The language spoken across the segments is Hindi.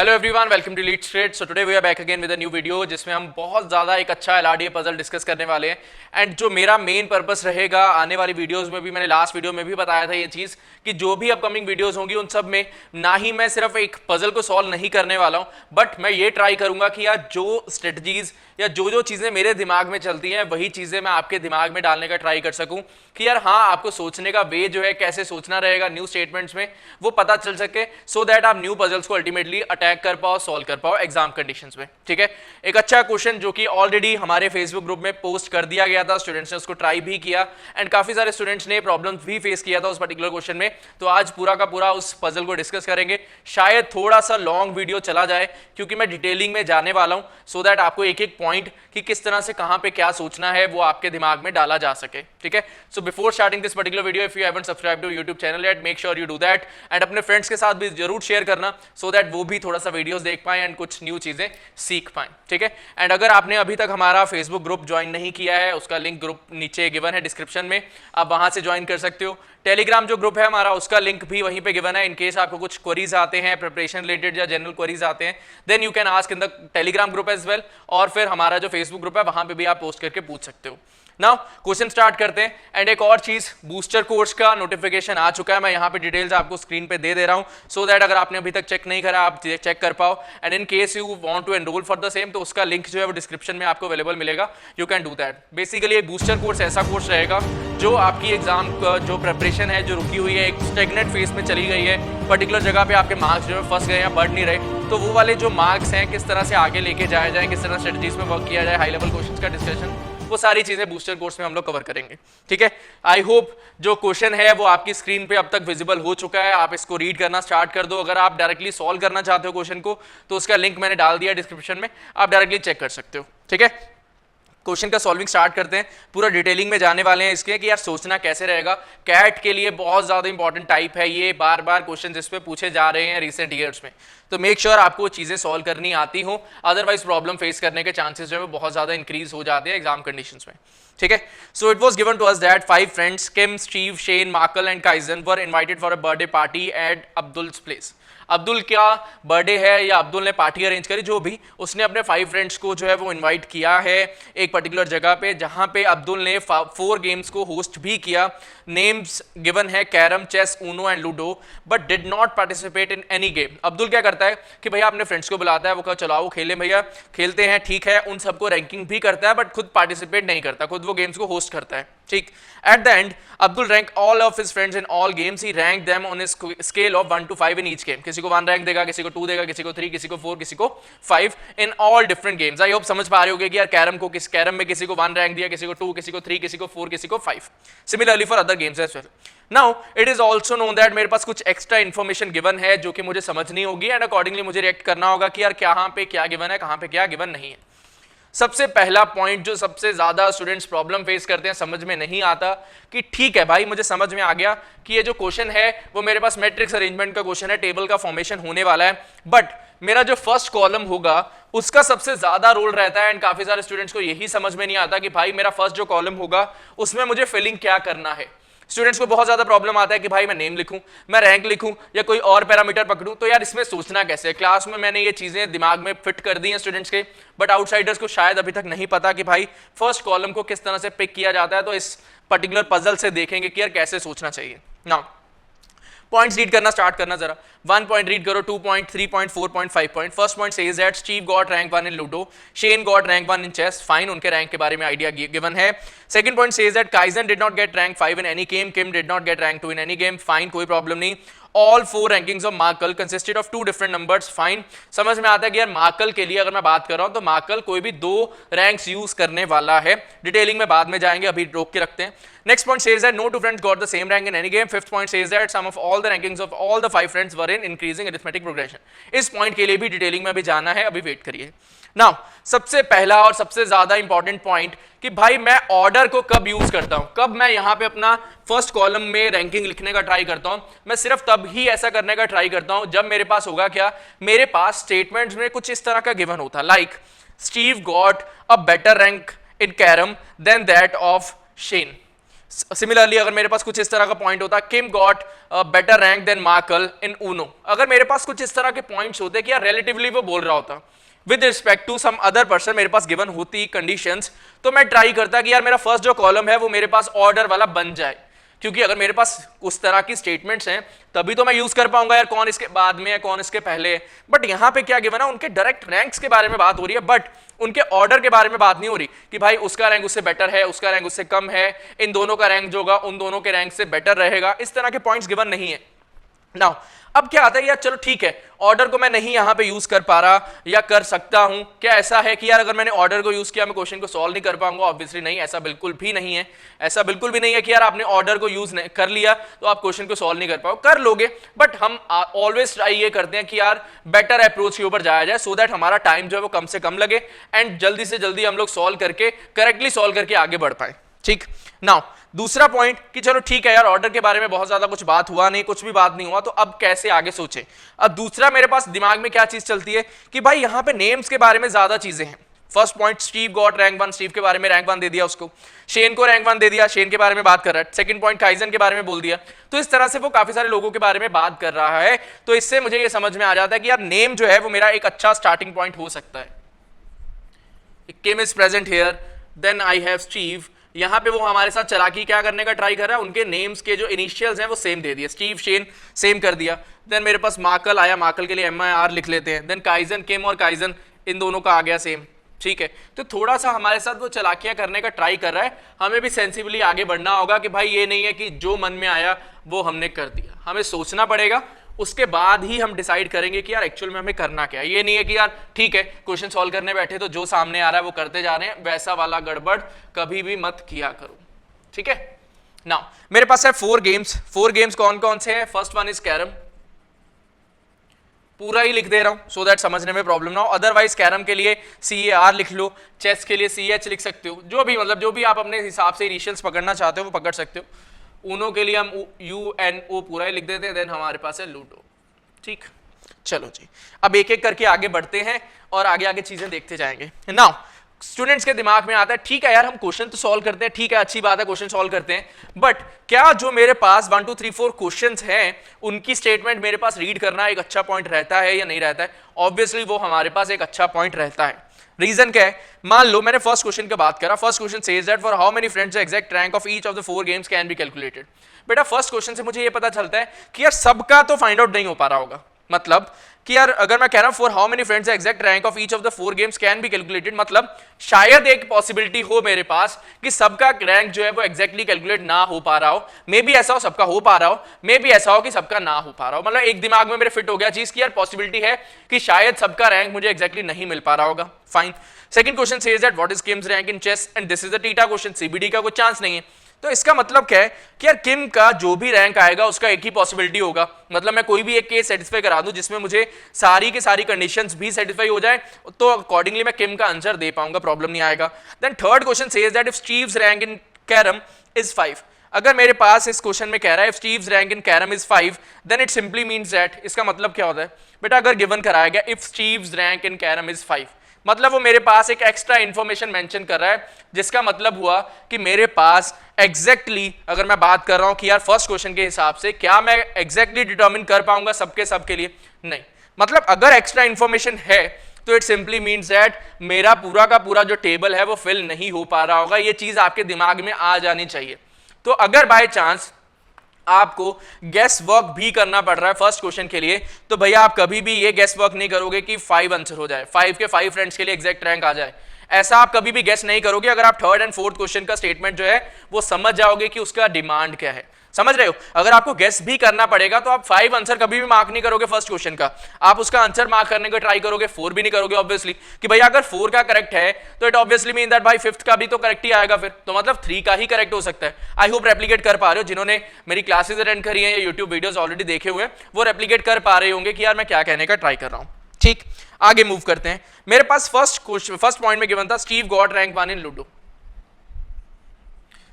Hello everyone, welcome to lead straight. So today we are back again with a new video जिसमें हम बहुत ज़्यादा एक अच्छा एलआरडीए पजल डिस्कस करने वाले हैं। एंड जो मेरा मेन पर्पस रहेगा आने वाली वीडियोस में भी, मैंने लास्ट वीडियो में भी बताया था ये चीज़ कि जो भी अपकमिंग वीडियोस होंगी उन सब में ना ही मैं सिर्फ एक पजल को सॉल्व नहीं करने वाला हूँ, बट मैं ये ट्राई करूंगा कि यार जो स्ट्रेटजीज या जो चीज़ें मेरे दिमाग में चलती हैं वही चीज़ें मैं आपके दिमाग में डालने का ट्राई कर सकूं कि यार हाँ, आपको सोचने का वे जो है, कैसे सोचना रहेगा न्यू स्टेटमेंट्स में, वो पता चल सके, सो दैट आप न्यू पजल्स को अल्टीमेटली अटैक कर पाओ, सॉल्व कर पाओ एग्जाम कंडीशंस में। ठीक है, एक अच्छा क्वेश्चन जो कि ऑलरेडी हमारे फेसबुक ग्रुप में पोस्ट कर दिया गया था, स्टूडेंट्स ने उसको ट्राई भी किया एंड काफी सारे स्टूडेंट्स ने प्रॉब्लम्स भी फेस किया था उस पर्टिकुलर क्वेश्चन में। तो आज पूरा का पूरा उस पजल को डिस्कस करेंगे। शायद थोड़ा सा लॉन्ग वीडियो चला जाए क्योंकि मैं डिटेलिंग में जाने वाला हूं, सो दैट आपको एक एक पॉइंट कि किस तरह से कहां पे क्या सोचना है वो आपके दिमाग में डाला जा सके। ठीक है, so before starting this particular video, if you haven't subscribe to YouTube channel yet, make sure you do that and अपने फ्रेंड्स के साथ भी जरूर शेयर करना, सो दैट वो भी थोड़ा सा वीडियोस देख पाए एंड कुछ न्यू चीजें सीख पाए। ठीक है, एंड अगर आपने अभी तक हमारा फेसबुक ग्रुप ज्वाइन नहीं किया है, उसका लिंक ग्रुप नीचे गिवन है डिस्क्रिप्शन में, आप वहां से ज्वाइन कर सकते हो। टेलीग्राम जो ग्रुप है हमारा, उसका लिंक भी वहीं पे गिवन है। इन केस आपको कुछ क्वेरीज आते हैं प्रिपरेशन रिलेटेड या जनरल क्वेरीज आते हैं, then you can ask in the Telegram group as well, और फिर हमारा जो फेसबुक ग्रुप है वहां पे भी आप पोस्ट करके पूछ सकते हो। नाउ क्वेश्चन स्टार्ट करते हैं। एंड एक और चीज, बूस्टर कोर्स का नोटिफिकेशन आ चुका है, मैं यहाँ पे डिटेल्स आपको स्क्रीन पे दे रहा हूँ, सो दैट अगर आपने अभी तक चेक नहीं करा आप चेक कर पाओ। And in case you want to enrol for the same, तो उसका लिंक जो है वो डिस्क्रिप्शन में आपको अवेलेबल मिलेगा, you can do that. Basically एक बूस्टर कोर्स ऐसा कोर्स रहेगा जो आपकी एग्जाम जो प्रिपरेशन है, जो रुकी हुई है, एक स्टेगनेंट फेज में चली गई है, पर्टिकुलर जगह पे आपके मार्क्स जो है फंस गए या बढ़ नहीं रहे, तो वो वाले जो मार्क्स हैं किस तरह से आगे लेके जाया जाए, किस तरह स्ट्रेटजीज में वर्क किया जाए, हाई लेवल क्वेश्चंस का डिस्कशन, वो सारी चीजें बूस्टर कोर्स में हम लोग कवर करेंगे। ठीक है, आई होप जो क्वेश्चन है वो आपकी स्क्रीन पे अब तक विजिबल हो चुका है, आप इसको रीड करना स्टार्ट कर दो। अगर आप डायरेक्टली सॉल्व करना चाहते हो क्वेश्चन को, तो उसका लिंक मैंने डाल दिया डिस्क्रिप्शन में, आप डायरेक्टली चेक कर सकते हो। ठीक है, क्वेश्चन का सॉल्विंग स्टार्ट करते हैं। पूरा डिटेलिंग में जाने वाले हैं इसके कि यार सोचना कैसे रहेगा। कैट के लिए बहुत ज्यादा इंपॉर्टेंट टाइप है ये, बार बार क्वेश्चन इस पे पूछे जा रहे हैं रिसेंट ईयर्स में, तो मेक श्योर आपको चीजें सॉल्व करनी आती हो, अदरवाइज प्रॉब्लम फेस करने के चांसेस जो है बहुत ज्यादा इंक्रीज हो जाते हैं एग्जाम कंडीशंस में। ठीक है, so it was given to us that 5 friends Kim, Steve, Shane, Markel and Kaizen were invited for a birthday party at Abdul's place. Abdul क्या बर्थडे है या अब्दुल ने पार्टी अरेंज करी, जो भी, उसने अपने 5 फ्रेंड्स को जो है वो इनवाइट किया है एक पर्टिकुलर जगह पे, जहां पे अब्दुल ने 4 गेम्स को होस्ट भी किया। नेम्स गिवन है carrom, chess, Uno and ludo, but did not participate in any game. Abdul क्या करता है कि भैया अपने फ्रेंड्स को बुलाता है, वो कहा चलो आओ खेले भैया, खेलते हैं, ठीक है, उन सबको रैंकिंग भी करता है, बट खुद पार्टिसिपेट नहीं करता, खुद वो गेम्स को होस्ट करता है। ठीक, at the end Abdul rank all of his friends in all games, he rank them on scale of 1 to 5 in each game. किसी को 1 रैंक देगा, किसी को 2 देगा, किसी को 3, किसी को 4, किसी को 5 in all different games. I hope समझ पा रहे होगे कि यार कैरम में किसी को 1 रैंक दिया, किसी को 2, किसी को 3, किसी को 4, किसी को 5। Similarly for other games as well. Now it is also known that मेरे पास कुछ एक्स्ट्रा इन्फॉर्मेशन गिवन है जो कि मुझे समझनी होगी एंड अकॉर्डिंगली मुझे रिएक्ट करना होगा कि यार कहां पे क्या गिवन है, कहां पे क्या गिवन नहीं है। सबसे पहला पॉइंट जो सबसे ज्यादा स्टूडेंट्स प्रॉब्लम फेस करते हैं, समझ में नहीं आता कि ठीक है भाई, मुझे समझ में आ गया कि ये जो क्वेश्चन है वो मेरे पास मैट्रिक्स अरेंजमेंट का क्वेश्चन है, टेबल का फॉर्मेशन होने वाला है, बट मेरा जो फर्स्ट कॉलम होगा उसका सबसे ज्यादा रोल रहता है। एंड काफी सारे स्टूडेंट्स को यही समझ में नहीं आता कि भाई मेरा फर्स्ट जो कॉलम होगा उसमें मुझे फिलिंग क्या करना है। स्टूडेंट्स को बहुत ज्यादा प्रॉब्लम आता है कि भाई मैं नेम लिखूं, मैं रैंक लिखूं या कोई और पैरामीटर पकड़ूं, तो यार इसमें सोचना कैसे है। क्लास में मैंने ये चीजें दिमाग में फिट कर दी हैं स्टूडेंट्स के, बट आउटसाइडर्स को शायद अभी तक नहीं पता कि भाई फर्स्ट कॉलम को किस तरह से पिक किया जाता है। तो इस पर्टिकुलर पजल से देखेंगे कि यार कैसे सोचना चाहिए। नाउ पॉइंट्स रीड करना स्टार्ट करना जरा। 1 पॉइंट रीड करो, 2 point, 3 point, 4 point, 5 point. First point says that Steve got rank 1 in ludo, Shane got rank 1 in chess, fine, उनके रैंक के बारे में आइडिया गिवन है। Second point says that Kaizen did not get rank 5 in any game, Kim did not get rank 2 in any game, fine, कोई प्रॉब्लम नहीं। All 4 rankings of Markle consisted of 2 different numbers, fine। समझ में आता है कि यार मार्कल के लिए अगर मैं बात कर रहा हूं तो मार्कल कोई भी 2 रैंक्स यूज करने वाला है। डिटेलिंग में बाद में जाएंगे, अभी रोक के रखते हैं। Next point says that no 2 friends got the same rank in any game। Fifth point says that sum of all the rankings of all the 5 friends were in increasing arithmetic progression। इस पॉइंट के लिए भी डिटेलिंग में अभी जाना है, अभी वेट करिए। नाउ सबसे पहला और सबसे ज्यादा इंपॉर्टेंट पॉइंट कि भाई मैं ऑर्डर को कब यूज करता हूं, कब मैं यहां पे अपना फर्स्ट कॉलम में रैंकिंग लिखने का ट्राई करता हूं। मैं सिर्फ तब ही ऐसा करने का ट्राई करता हूं जब मेरे पास होगा क्या, मेरे पास स्टेटमेंट्स में कुछ इस तरह का गिवन होता, like Steve got a better rank in carrom than that of Shane. Similarly अगर मेरे पास कुछ इस तरह का पॉइंट होता, Kim got better rank than Markel in Uno, अगर मेरे पास कुछ इस तरह के पॉइंट्स होते कि यार रिलेटिवली वो बोल रहा होता with respect to some other person, मेरे पास गिवन होती कंडीशंस, तो मैं ट्राई करता कि यार मेरा फर्स्ट जो कॉलम है वो मेरे पास ऑर्डर वाला बन जाए, क्योंकि अगर मेरे पास उस तरह की स्टेटमेंट्स हैं तभी तो मैं यूज कर पाऊंगा यार कौन इसके बाद में है कौन इसके पहले है। बट यहां पे क्या गिवन है, उनके डायरेक्ट रैंक्स के बारे में बात हो रही है, बट उनके ऑर्डर के बारे में बात नहीं हो रही कि भाई उसका रैंक उससे बेटर है, उसका रैंक उससे कम है, इन दोनों का रैंक जो होगा उन दोनों के रैंक से बेटर रहेगा, इस तरह के पॉइंट्स गिवन नहीं है। नाउ अब क्या आता है यार, चलो ठीक है ऑर्डर को मैं नहीं यहां पे यूज कर पा रहा या कर सकता हूं, क्या ऐसा है कि यार अगर मैंने ऑर्डर को यूज किया मैं क्वेश्चन को सॉल्व नहीं कर पाऊंगा? ऑब्वियसली नहीं, ऐसा बिल्कुल भी नहीं है। ऐसा बिल्कुल भी नहीं है कि यार आपने ऑर्डर को यूज कर लिया तो आप क्वेश्चन को सॉल्व नहीं कर पाओ, कर लोगे, बट हम ऑलवेज ट्राई ये करते हैं कि यार बेटर अप्रोच के ऊपर जाया जाए, सो दैट हमारा टाइम जो है वो कम से कम लगे एंड जल्दी से जल्दी हम लोग सॉल्व करके करेक्टली सॉल्व करके आगे बढ़ पाए। ठीक, नाउ दूसरा पॉइंट कि चलो ठीक है यार ऑर्डर के बारे में बहुत ज्यादा कुछ बात हुआ नहीं, कुछ भी बात नहीं हुआ, तो अब कैसे आगे सोचे। अब दूसरा मेरे पास दिमाग में क्या चीज चलती है कि भाई यहां पे नेम्स के बारे में ज्यादा चीजें हैं। First point, Steve got rank 1, Steve के बारे में रैंक 1 दे दिया उसको, शेन को रैंक 1 दे दिया, शेन के बारे में बात कर रहा है। सेकंड पॉइंट, काइजन के बारे में बोल दिया, तो इस तरह से वो काफी सारे लोगों के बारे में बात कर रहा है, तो इससे मुझे ये समझ में आ जाता है कि यार नेम जो है वो मेरा एक अच्छा स्टार्टिंग पॉइंट हो सकता है। Kim is present here, then I have Steve, यहां पे वो हमारे साथ चालाकी क्या करने का ट्राई कर रहा है, उनके नेम्स के जो इनिशियल्स हैं वो सेम दे दिए, स्टीव शेन सेम कर दिया। देन मेरे पास मार्कल आया, मार्कल के लिए MIR लिख लेते हैं। देन काइजन, किम और काइजन इन दोनों का आ गया सेम। ठीक है, तो थोड़ा सा हमारे साथ वो चालाकियां करने का ट्राई कर रहा है, हमें भी सेंसिबली आगे बढ़ना होगा कि भाई ये नहीं है कि जो मन में आया वो हमने कर दिया, हमें सोचना पड़ेगा, उसके बाद ही हम डिसाइड करेंगे कि यार एक्चुअल में हमें करना क्या है। ये नहीं है कि यार ठीक है क्वेश्चन सॉल्व करने बैठे तो जो सामने आ रहा है वो करते जा रहे हैं, वैसा वाला गड़बड़ कभी भी मत किया करो। ठीक है, नाउ मेरे पास है 4 गेम्स। 4 गेम्स कौन कौन से हैं? फर्स्ट वन इज कैरम, पूरा ही लिख दे रहा हूं सो दैट समझने में प्रॉब्लम ना हो, अदरवाइज कैरम के लिए CAR लिख लो, चेस के लिए CH लिख सकते हो, जो भी मतलब जो भी आप अपने हिसाब से इनिशियल्स पकड़ना चाहते हो वो पकड़ सकते हो। ऊनो के लिए हम UNO पूरा ही लिख देते हैं। देन हमारे पास है लूडो। ठीक, चलो जी अब एक एक करके आगे बढ़ते हैं और आगे आगे चीजें देखते जाएंगे। नाउ स्टूडेंट्स के दिमाग में आता है ठीक है यार हम क्वेश्चन तो सॉल्व करते हैं, ठीक है अच्छी बात है क्वेश्चन सॉल्व करते हैं, बट क्या जो मेरे पास 1 2 3 4 क्वेश्चंस हैं उनकी स्टेटमेंट मेरे पास रीड करना एक अच्छा पॉइंट रहता है या नहीं रहता है? ऑब्वियसली वो हमारे पास एक अच्छा पॉइंट रहता है। रीजन क्या है? मान लो मैंने फर्स्ट क्वेश्चन की बात करा, first question says that for how many friends the exact rank of each of the 4 games can be calculated. बेटा फर्स्ट क्वेश्चन से मुझे ये पता चलता है कि यार सबका तो फाइंड आउट नहीं हो पा रहा होगा, मतलब कि यार अगर मैं कह रहा हूं for how many friends the exact rank of each of the 4 games can be calculated, मतलब शायद एक पॉसिबिलिटी हो मेरे पास कि सबका रैंक जो है वो एग्जैक्टली कैलकुलेट ना हो पा रहा हो, मे बी ऐसा हो सबका हो पा रहा हो, मे बी ऐसा हो कि सबका ना हो पा रहा हो, मतलब एक दिमाग में मेरे फिट हो गया चीज की यार पॉसिबिलिटी है कि शायद सबका रैंक मुझे एग्जैक्टली नहीं मिल पा रहा होगा। Fine, second question says that what is Kim's rank in chess and this is the TITA question, CBD का कोई चांस नहीं है, तो इसका मतलब क्या है कि यार किम का जो भी रैंक आएगा उसका एक ही पॉसिबिलिटी होगा, मतलब मैं कोई भी एक केस सेटिस्फाई करा दूं जिसमें मुझे सारी की सारी कंडीशंस भी सेटिस्फाई हो जाए तो अकॉर्डिंगली मैं किम का आंसर दे पाऊंगा, प्रॉब्लम नहीं आएगा। Then third question says that if Steve's rank in carrom is 5, अगर मेरे पास इस क्वेश्चन में कह रहा है if Steve's rank in carrom is 5 then it simply means that, इसका मतलब क्या होता है बेटा, अगर गिवन कराया गया if Steve's rank in carrom is 5 मतलब वो मेरे पास एक एक्स्ट्रा इंफॉर्मेशन मेंशन कर रहा है, जिसका मतलब हुआ कि मेरे पास एग्जैक्टली अगर मैं बात कर रहा हूं कि यार फर्स्ट क्वेश्चन के हिसाब से क्या मैं एग्जैक्टली डिटरमिन कर पाऊंगा सबके सबके लिए, नहीं, मतलब अगर एक्स्ट्रा इंफॉर्मेशन है तो इट सिंपली मीन्स दैट मेरा पूरा का पूरा जो टेबल है वो फिल नहीं हो पा रहा होगा, ये चीज आपके दिमाग में आ जानी चाहिए। तो अगर बाय चांस आपको गेस वर्क भी करना पड़ रहा है फर्स्ट क्वेश्चन के लिए, तो भैया आप कभी भी ये गेस वर्क नहीं करोगे कि 5 आंसर हो जाए, 5 के 5 फ्रेंड्स के लिए एग्जैक्ट रैंक आ जाए, ऐसा आप कभी भी गेस नहीं करोगे। अगर आप थर्ड एंड फोर्थ क्वेश्चन का स्टेटमेंट जो है वो समझ जाओगे कि उसका डिमांड क्या है, समझ रहे हो। अगर आपको गेस भी करना पड़ेगा तो आप 5 आंसर कभी भी मार्क नहीं करोगे फर्स्ट क्वेश्चन का, आप उसका आंसर मार्क करने का ट्राई करोगे, 4 भी नहीं करोगे ऑब्वियसली, कि भैया अगर 4 का करेक्ट है तो इट ऑब्वियसली मीन दैट भाई 5th का भी तो करेक्ट ही आएगा फिर, तो मतलब 3 का ही करेक्ट हो सकता है। आई होप रेप्लिकेट कर पा रहे हो, जिन्होंने मेरी क्लासेस अटेंड करी हैं या यूट्यूब वीडियोस ऑलरेडी देखे हुए हैं वो रेप्लिकेट कर पा रहे होंगे कि यार मैं क्या कहने का ट्राई कर रहा हूं। ठीक, आगे मूव करते हैं। मेरे पास फर्स्ट पॉइंट में गिवन था Steve got rank 1 in ludo,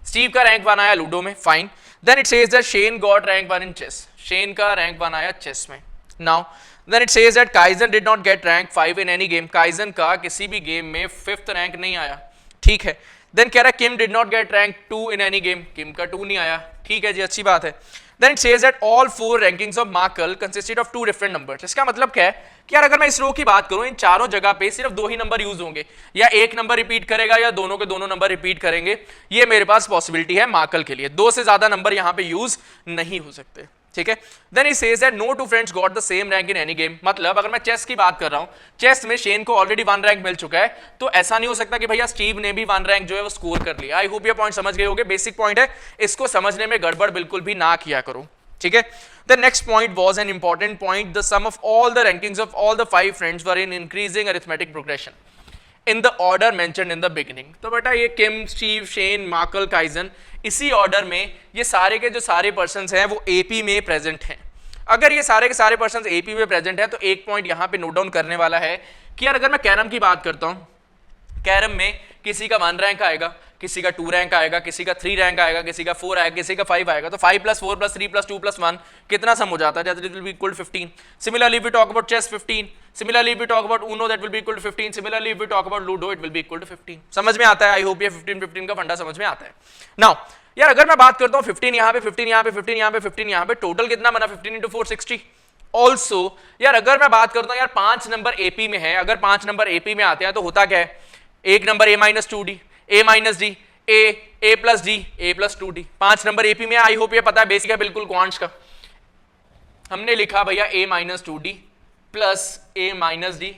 Steve का रैंक 1 आया लूडो में, fine. Then it says that Shane got rank 1 in chess, Shane का रैंक 1 आया चेस में। Now then it says that Kaizen did not get rank 5 in any game, Kaizen का किसी भी गेम में 5th रैंक नहीं आया। ठीक है। देन कह रहा है Kim did not get rank 2 in any game, Kim का 2 नहीं आया, ठीक है जी, अच्छी बात है। Then it says that all 4 rankings of Markle consisted of 2 different numbers। इसका मतलब क्या है कि यार अगर मैं इस रो की बात करूं, इन चारों जगह पे सिर्फ 2 ही नंबर यूज होंगे, या एक नंबर रिपीट करेगा या दोनों के दोनों नंबर रिपीट करेंगे, ये मेरे पास पॉसिबिलिटी है मार्कल के लिए। 2 से ज्यादा नंबर यहां पे यूज नहीं हो सकते, ठीक है। Then he says that no two friends got the same rank in any game. मतलब अगर मैं चेस की बात कर रहा हूं, चेस में शेन को ऑलरेडी 1 रैंक मिल चुका है, तो ऐसा नहीं हो सकता कि भैया स्टीव ने भी 1 रैंक जो है वो स्कोर कर लिया। आई होप ये पॉइंट समझ गए होंगे, बेसिक पॉइंट है, इसको समझने में गड़बड़ बिल्कुल भी ना किया करो, ठीक है। The next point was an important point. The sum of all the rankings of all the 5 friends were in increasing arithmetic progression in the order mentioned in the beginning। तो बेटा ये किम, स्टीव, शेन, मार्कल, काइजन, इसी ऑर्डर में ये सारे के जो सारे पर्सन्स हैं वो एपी में प्रेजेंट हैं। अगर ये सारे के सारे पर्सन्स एपी में प्रेजेंट है तो एक पॉइंट यहाँ पे नोट डाउन करने वाला है कि यार अगर मैं कैरम की बात करता हूँ, कैरम में किसी का 1 रैंक आएगा, किसी का 2 रैंक आएगा, किसी का 3 रैंक आएगा, किसी का 4 आएगा, किसी का 5 आएगा, तो 5 + 4 + 3 + 2 + 1 कितना सम हो जाता है? That will be equal to 15। Similarly we talk about chess 15, similarly we talk about Uno, that will be equal to 15, similarly we talk about ludo, it will be equal to 15। समझ में आता है? आई होप ये 15 का फंडा समझ में आता है। नाउ यार अगर मैं बात करता हूँ 15 यहाँ पे, 15 यहाँ पे, 15 यहाँ पे, 15 यहाँ पे, टोटल कितना बना? 15 × 4 60। ऑल्सो यार अगर मैं बात करता हूँ यार 5 नंबर एपी में है, अगर 5 नंबर एपी में आते हैं तो होता क्या है? एक number a - 2d, a - d, a + d, a + 2d। 5 number AP में, आई होप ये पता है, बेसिक है बिल्कुल क्वांट्स का। हमने लिखा भैया a - 2d plus a - d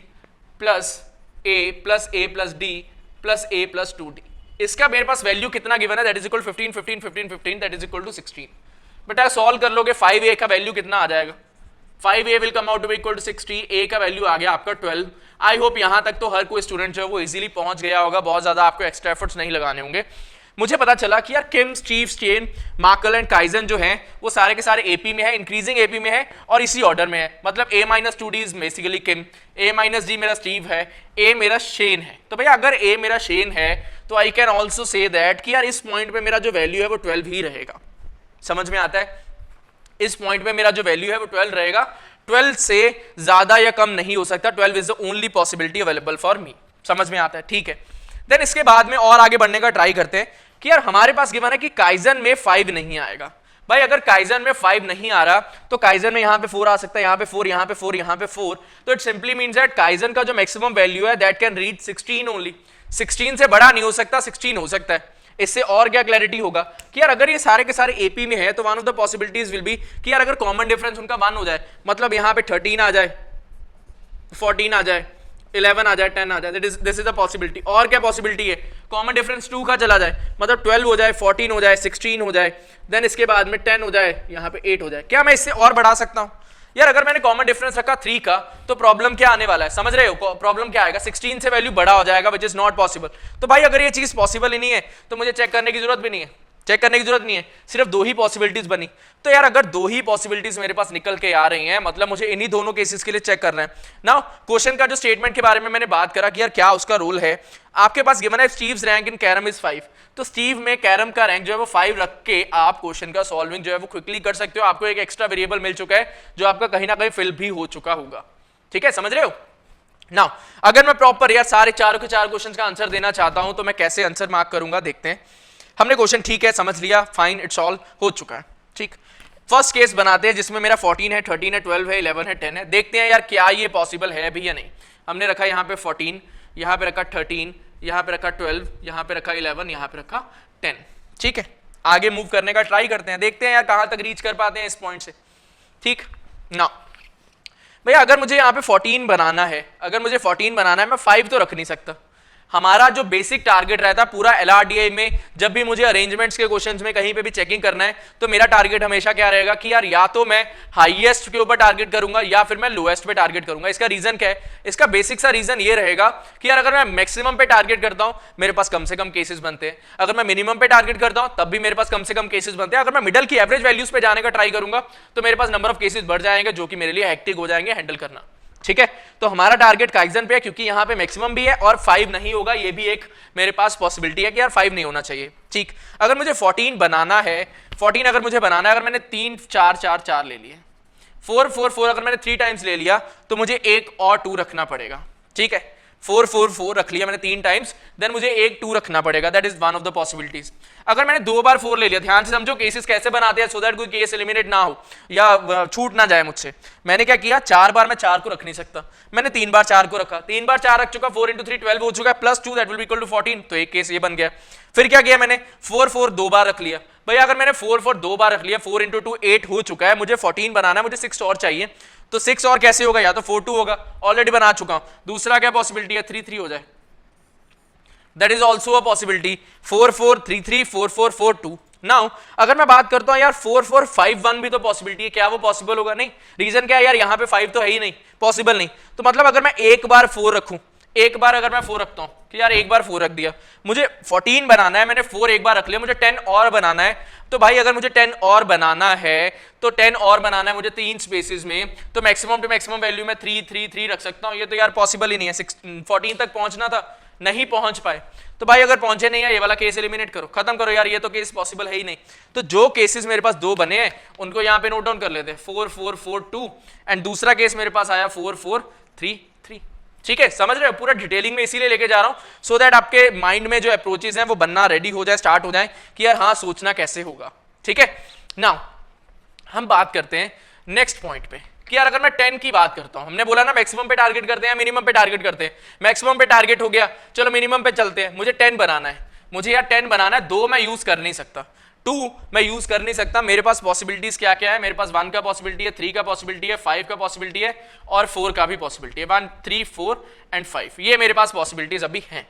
plus a + d plus a + 2d। इसका मेरे पास वैल्यू कितना गिवन है? That is equal 15 15 15 15, that is equal to 16। बेटा सॉल्व कर लोगे, 5a का वैल्यू कितना आ जाएगा? 5a will come out to be equal to 60। a का वैल्यू आ गया आपका 12। आई होप यहां तक तो हर कोई स्टूडेंट जो है वो इजीली पहुंच गया होगा, बहुत ज्यादा आपको एक्स्ट्रा एफर्ट्स नहीं लगाने होंगे। मुझे पता चला कि यार Kim, Steve, Shane, Markel and Kaizen जो हैं वो सारे के सारे एपी में है, इंक्रीजिंग एपी में है और इसी ऑर्डर में है। मतलब a - 2d is basically Kim, a - d मेरा स्टीव है, a मेरा शेन है। तो भैया अगर a मेरा शेन है तो I can also say that कि यार इस पॉइंट पे मेरा जो वैल्यू है वो 12 ही रहेगा। समझ में आता है? इस पॉइंट पे मेरा जो वैल्यू है वो 12 रहेगा, 12 से ज्यादा या कम नहीं हो सकता। 12 is the only possibility available for me. समझ में आता है? ठीक है। देन इसके बाद में और आगे बढ़ने का ट्राई करते हैं कि यार हमारे पास गिवन है कि काइजन में 5 नहीं आएगा। भाई अगर काइजन में 5 नहीं आ रहा तो काइजन में यहां पे 4 आ सकता है, यहां पे 4, यहां पे 4, यहां पे 4। तो it simply means that kaizen का जो मैक्सिमम वैल्यू है दैट कैन रीच 16 ओनली। 16 से बड़ा नहीं हो सकता, 16 हो सकता है। इससे और क्या क्लैरिटी होगा कि यार अगर ये सारे के सारे एपी में है तो one of the possibilities will be कि यार अगर कॉमन डिफरेंस उनका 1 हो जाए, मतलब यहां पे 13 आ जाए, 14 आ जाए, 11 आ जाए, 10 आ जाए, दिस इज अ पॉसिबिलिटी। और क्या पॉसिबिलिटी है? कॉमन डिफरेंस 2 का चला जाए, मतलब 12 हो जाए, 14 हो जाए, 16 हो जाए, देन इसके बाद में 10 हो जाए, यहाँ पे 8 हो जाए। क्या मैं इससे और बढ़ा सकता हूँ? यार अगर मैंने कॉमन डिफरेंस रखा 3 का तो प्रॉब्लम क्या आने वाला है? समझ रहे हो? प्रॉब्लम क्या आएगा? 16 से वैल्यू बड़ा हो जाएगा, विच इज नॉट पॉसिबल। तो भाई अगर ये चीज पॉसिबल ही नहीं है तो मुझे चेक करने की जरूरत भी नहीं है, चेक करने की जरूरत नहीं है, सिर्फ 2 ही पॉसिबिलिटीज बनी। तो यार अगर 2 ही पॉसिबिलिटीज मेरे पास निकल के आ रही हैं, मतलब मुझे इन्हीं दोनों केसेस के लिए चेक करना है। नाउ क्वेश्चन का जो स्टेटमेंट के बारे में मैंने बात करा कि यार क्या उसका रूल है, आपके पास गिवन है Steve's rank in carrom is 5। तो स्टीव में कैरम का रैंक जो है वो 5 रख के आप क्वेश्चन का सॉल्विंग जो है वो क्विकली कर सकते हो। आपको एक एक्स्ट्रा वेरिएबल मिल चुका है जो आपका कहीं ना कहीं फिल भी हो चुका होगा। ठीक है, समझ रहे हो? नाउ अगर मैं प्रॉपर यार सारे चारों के 4 क्वेश्चन का आंसर देना चाहता हूं तो मैं कैसे आंसर मार्क करूंगा, देखते हैं। हमने क्वेश्चन ठीक है समझ लिया, फाइन, इट्स ऑल हो चुका है। ठीक, फर्स्ट केस बनाते हैं जिसमें मेरा 14 है, 13 है, 12 है, 11 है, 10 है। देखते हैं यार क्या ये पॉसिबल है भी या नहीं। हमने रखा यहाँ पे 14, यहाँ पे रखा 13, यहाँ पे रखा 12, यहाँ पे रखा 11, यहाँ पे रखा 10। ठीक है, आगे मूव करने का ट्राई करते हैं, देखते हैं यार कहाँ तक रीच कर पाते हैं इस पॉइंट से। ठीक ना भैया, अगर मुझे यहाँ पे 14 बनाना है, अगर मुझे 14 बनाना है, मैं 5 तो रख नहीं सकता। हमारा जो बेसिक टारगेट रहता है पूरा LRDI में, जब भी मुझे अरेंजमेंट्स के क्वेश्चंस में कहीं पे भी चेकिंग करना है तो मेरा टारगेट हमेशा क्या रहेगा कि यार या तो मैं हाईएस्ट के ऊपर टारगेट करूंगा या फिर मैं लोएस्ट पे टारगेट करूंगा। इसका रीजन क्या है? इसका बेसिक सा रीजन ये रहेगा कि यार अगर मैं मैक्सिमम पे टारगेट करता हूं मेरे पास कम से कम केसेस बनते हैं, अगर मैं मिनिमम पे टारगेट करता हूं तब भी मेरे पास कम से कम केसेस बनते हैं, अगर मैं मिडल की एवरेज वैल्यूज पे जाने का ट्राई करूंगा तो मेरे पास नंबर ऑफ केसेस बढ़ जाएंगे जो कि मेरे लिए हेक्टिक हो जाएंगे हैंडल करना। ठीक है, तो हमारा टारगेट काइजन पे है क्योंकि यहां पे मैक्सिमम भी है और 5 नहीं होगा, ये भी एक मेरे पास पॉसिबिलिटी है कि यार 5 नहीं होना चाहिए। ठीक, अगर मुझे 14 बनाना है, 14 अगर मुझे बनाना है, अगर मैंने 3 4 4 4 ले लिए, 4 4 4 अगर मैंने 3 टाइम्स ले लिया तो मुझे 1 और 2 रखना पड़ेगा। ठीक है, 4 4 4 रख लिया मैंने 3 टाइम्स, देन मुझे एक 2 रखना पड़ेगा, that is one of the possibilities. अगर मैंने 2 बार 4 ले लिया, ध्यान से समझो केसेस कैसे बनाते हैं सो दैट कोई केस एलिमिनेट ना हो या छूट ना जाए मुझसे। मैंने क्या किया, 4 बार मैं 4 को रख नहीं सकता, मैंने 3 बार 4 को रखा, 3 बार 4 रख चुका, 4 × 3 12 हो चुका है, plus 2 that will be equal to 14, तो एक केस ये बन गया। फिर क्या किया मैंने, 4 4 2 बार रख लिया। भैया अगर मैंने 4 4 2 बार रख लिया, 4 × 2 8 हो चुका है, मुझे 14 बनाना है, मुझे 6 और चाहिए, तो 6 और कैसे होगा, या तो 4 2 होगा, ऑलरेडी बना चुका हूं। दूसरा क्या पॉसिबिलिटी है, 3 3 हो जाए, that is also a possibility. 4 4 3 3 4 4 4 2। Now अगर मैं बात करता हूं यार 4 4 5 1 भी तो पॉसिबिलिटी है, क्या वो पॉसिबल होगा, नहीं। रीजन क्या है यार, यहां पे 5 तो है ही नहीं, पॉसिबल नहीं। तो मतलब अगर मैं एक बार 4 रखूं, एक बार अगर मैं 4 रखता हूं कि यार एक बार 4 रख दिया, मुझे 14 बनाना है, मैंने 4 एक बार रख लिया, मुझे 10 और बनाना है, तो भाई अगर मुझे 10 और बनाना है तो 10 और बनाना है मुझे 3 स्पेसेस में, तो मैक्सिमम टू मैक्सिमम वैल्यू में 3 3 3 रख सकता हूं। ये तो यार पॉसिबल ही नहीं है, 14 तक पहुंचना था, नहीं पहुंच पाए, तो भाई अगर पहुंचे नहीं है ये वाला केस एलिमिनेट करो, खत्म करो यार, ये तो केस पॉसिबल है ही नहीं। तो जो केसेस मेरे पास 2 बने हैं उनको यहां पे नोट डाउन कर लेते हैं, 4 4 4 2 एंड दूसरा केस मेरे पास आया 4 4 3 3। ठीक है, समझ रहे हो, पूरा डिटेलिंग में इसीलिए लेके जा रहा हूं सो दैट आपके माइंड में जो अप्रोचेस हैं वो बनना रेडी हो जाए, स्टार्ट हो जाए कि यार हाँ सोचना कैसे होगा। ठीक है, नाउ हम बात करते हैं नेक्स्ट पॉइंट पे कि यार अगर मैं 10 की बात करता हूं, हमने बोला ना मैक्सिमम पे टारगेट करते हैं, मिनिमम पे टारगेट करते हैं, मैक्सिमम पे टारगेट हो गया, चलो मिनिमम पे चलते हैं। मुझे 10 बनाना है, मुझे यार 10 बनाना है, 2 मैं यूज कर नहीं सकता, 2 मैं यूज कर नहीं सकता। मेरे पास पॉसिबिलिटीज क्या क्या है, मेरे पास 1 का पॉसिबिलिटी है, 3 का पॉसिबिलिटी है, 5 का पॉसिबिलिटी है और 4 का भी पॉसिबिलिटी है, 1 3 4 एंड 5, ये मेरे पास पॉसिबिलिटीज अभी हैं।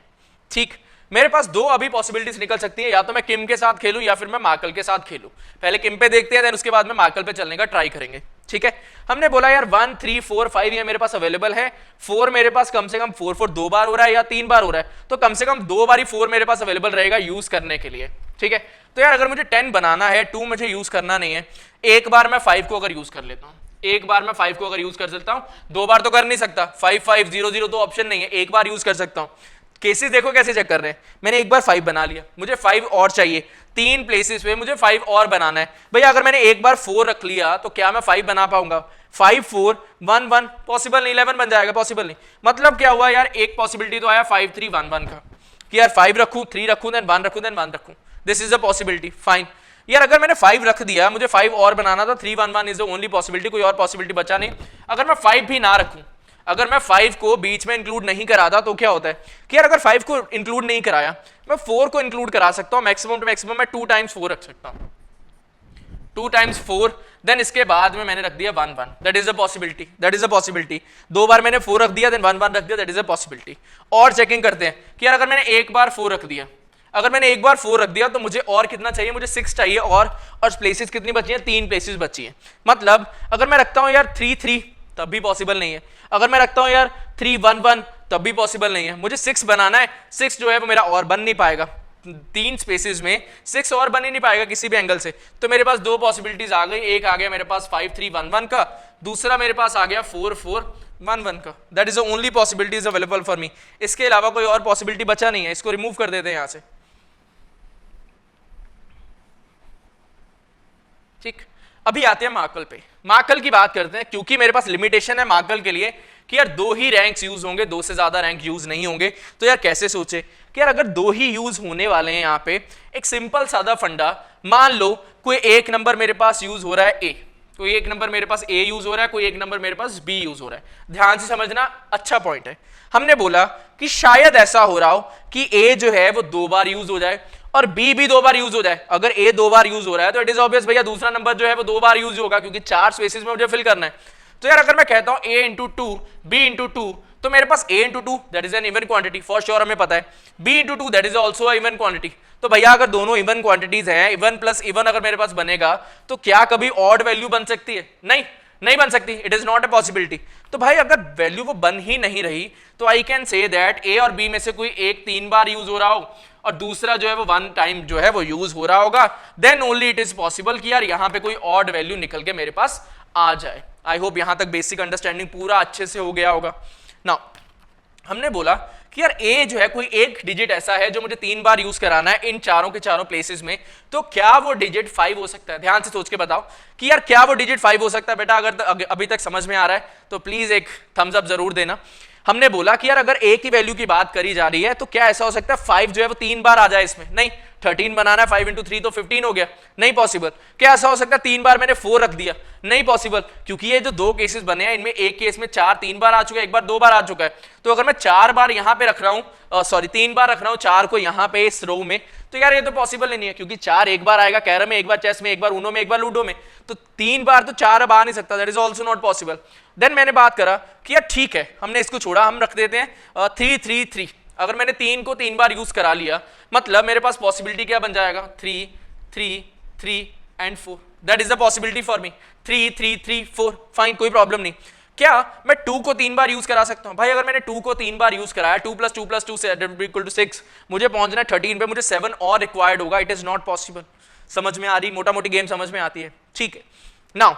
ठीक, मेरे पास 2 अभी पॉसिबिलिटीज निकल सकती है, या तो मैं किम के साथ खेलूं या फिर मैं मार्कल के साथ खेलूं। पहले किम पे देखते हैं, देन उसके बाद में मार्कल पे चलने का ट्राई करेंगे। ठीक है, हमने बोला यार 1 3 4 5 ये मेरे पास अवेलेबल है, 4 मेरे पास कम से कम 4 4 2 बार हो रहा है या 3 बार हो रहा है, तो कम से कम 2 बार ही 4 मेरे पास अवेलेबल रहेगा यूज करने के लिए। ठीक है, तो यार अगर मुझे 10 बनाना है, 2 मुझे यूज करना नहीं है, एक बार मैं 5 को अगर यूज कर लेता हूं, एक बार मैं 5 को अगर यूज कर सकता हूं, 2 बार तो कर नहीं सकता, 5 5 0 0 तो ऑप्शन नहीं है, एक बार यूज कर सकता हूं। केसेस देखो कैसे चेक कर रहे हैं, मैंने एक बार 5 बना लिया, मुझे 5 और चाहिए, 3 प्लेसेस पे मुझे 5 और बनाना है। भैया अगर मैंने एक बार 4 रख लिया तो क्या मैं 5 बना पाऊंगा, 5 4 1 1 पॉसिबल नहीं, 11 बन जाएगा, पॉसिबल नहीं। मतलब क्या हुआ यार, एक पॉसिबिलिटी तो आया 5 3 1 1 का कि यार 5 रखूं, 3 रखूं, देन 1 रखूं, देन 1 रखूं, this is a possibility, fine. यार अगर मैंने 5 रख दिया, मुझे 5 और बनाना था, 3 1 1 इज द ओनली पॉसिबिलिटी, कोई और पॉसिबिलिटी बचा नहीं। अगर मैं 5 भी ना रखूं, अगर मैं 5 को बीच में इंक्लूड नहीं कराता तो क्या होता है कि यार अगर 5 को इंक्लूड नहीं कराया, मैं 4 को इंक्लूड करा सकता हूं, मैक्सिमम टू मैक्सिमम मैं 2 टाइम्स 4 रख सकता हूं, 2 टाइम्स 4, देन इसके बाद में मैंने रख दिया 1 1, that is a possibility, that is a possibility. 2 बार मैंने 4 रख दिया, देन 1 1 रख दिया, दैट इज अ पॉसिबिलिटी। और चेकिंग करते हैं कि यार अगर मैंने एक बार 4 रख दिया, अगर मैंने एक बार 4 रख दिया तो मुझे और कितना चाहिए, मुझे 6 चाहिए, और प्लेसेस कितनी बची हैं, 3 प्लेसेस बची हैं। मतलब अगर मैं रखता हूं यार 3 3 तब भी पॉसिबल नहीं है, अगर मैं रखता हूं यार 3 1 1 तब भी पॉसिबल नहीं है, मुझे 6 बनाना है, 6 जो है वो मेरा और बन नहीं पाएगा, 3 स्पेसेस में 6 और बन ही नहीं पाएगा किसी भी एंगल से। तो मेरे पास 2 पॉसिबिलिटीज आ गई, एक आ गया मेरे पास 5 3 1 1 का, दूसरा मेरे पास आ गया 4 4 1 1 का, that is the only possibilities available for me. इसके अलावा कोई और पॉसिबिलिटी बचा नहीं है, इसको रिमूव कर देते हैं यहां से। ठीक, अभी आते हैं मार्कल पे, मार्कल की बात करते हैं, क्योंकि मेरे पास लिमिटेशन है मार्कल के लिए कि यार 2 ही रैंक्स यूज होंगे, 2 से ज्यादा रैंक यूज नहीं होंगे। तो यार कैसे सोचे कि यार अगर 2 ही यूज होने वाले हैं, यहाँ पे एक सिंपल सादा फंडा, मान लो कोई एक नंबर मेरे पास यूज हो रहा है ए, कोई एक नंबर मेरे पास ए यूज हो रहा है, कोई एक नंबर मेरे पास बी यूज हो रहा है, ध्यान से समझना, अच्छा पॉइंट है। हमने बोला कि शायद ऐसा हो रहा हो कि ए जो है वो 2 बार यूज हो जाए और बी भी 2 बार यूज हो जाए। अगर ए 2 बार यूज हो रहा है तो इट इज ऑब्वियस भैया दूसरा नंबर जो है वो 2 बार यूज होगा, क्योंकि 4 स्पेसेस में मुझे फिल करना है। तो यार अगर मैं कहता हूं a इंटू 2 b इंटू 2, तो मेरे पास a into 2 that is an even quantity, for sure हमें पता है, b into 2 that is also a even quantity. तो भैया अगर दोनों इवन क्वांटिटीज हैं, इवन प्लस इवन अगर मेरे पास बनेगा, तो क्या कभी ऑड वैल्यू बन सकती है? नहीं बन सकती, it is not a possibility. तो भाई अगर वैल्यू वो बन ही नहीं रही, तो आई कैन से दैट ए और बी में से कोई एक 3 बार यूज हो रहा हो और दूसरा जो है वो 1 टाइम जो है वो यूज हो रहा होगा, then only it is possible कि यार यहाँ पे कोई ऑड वैल्यू निकल के मेरे पास आ जाए। आई होप यहां तक बेसिक अंडरस्टैंडिंग पूरा अच्छे से हो गया होगा। नाउ हमने बोला कि यार ए जो है कोई एक डिजिट ऐसा है जो मुझे 3 बार यूज कराना है इन चारों के चारों प्लेसेस में, तो क्या वो डिजिट 5 हो सकता है? ध्यान से सोच के बताओ कि यार क्या वो डिजिट 5 हो सकता है? बेटा अगर अभी तक समझ में आ रहा है तो प्लीज एक थम्स अप जरूर देना। हमने बोला कि यार अगर a की वैल्यू की बात करी जा रही है तो क्या ऐसा हो सकता है 5 जो है वो 3 बार आ जाए इसमें? नहीं, 13 बनाना है, 5 इंटू 3 तो 15 हो गया, नहीं पॉसिबल। क्या ऐसा हो सकता है 3 बार मैंने 4 रख दिया? नहीं पॉसिबल, क्योंकि ये जो दो केसेस बने हैं इनमें एक केस में 4 3 बार आ चुका है, एक बार 2 बार आ चुका है। तो अगर मैं 4 बार यहां पे रख रहा हूं, सॉरी 3 बार रख रहा हूं 4 को यहां पे इस रो में, तो यार ये तो पॉसिबल नहीं है, क्योंकि 4 एक बार आएगा कैरम में, एक बार चेस में, एक बार ऊनो में, एक बार लूडो में, तो 3 बार तो 4 अब आ नहीं सकता, that is also not possible. Then मैंने बात करा कि यार ठीक है, हमने इसको छोड़ा, हम रख देते हैं 3 3 3। अगर मैंने 3 को 3 बार यूज करा लिया, मतलब मेरे पास पॉसिबिलिटी क्या बन जाएगा? 3 3 3 and 4, that is the possibility for me. 3 3 3 4, fine, कोई प्रॉब्लम नहीं। क्या मैं 2 को 3 बार यूज करा सकता हूं? भाई अगर मैंने 2 को 3 बार यूज कराया, 2 + 2 + 2 = 6, मुझे पहुंचना है 13 पे, मुझे 7 और रिक्वायर्ड होगा, इट इज नॉट पॉसिबल। समझ में आ रही? मोटा मोटी गेम समझ में आती है, ठीक है। नाउ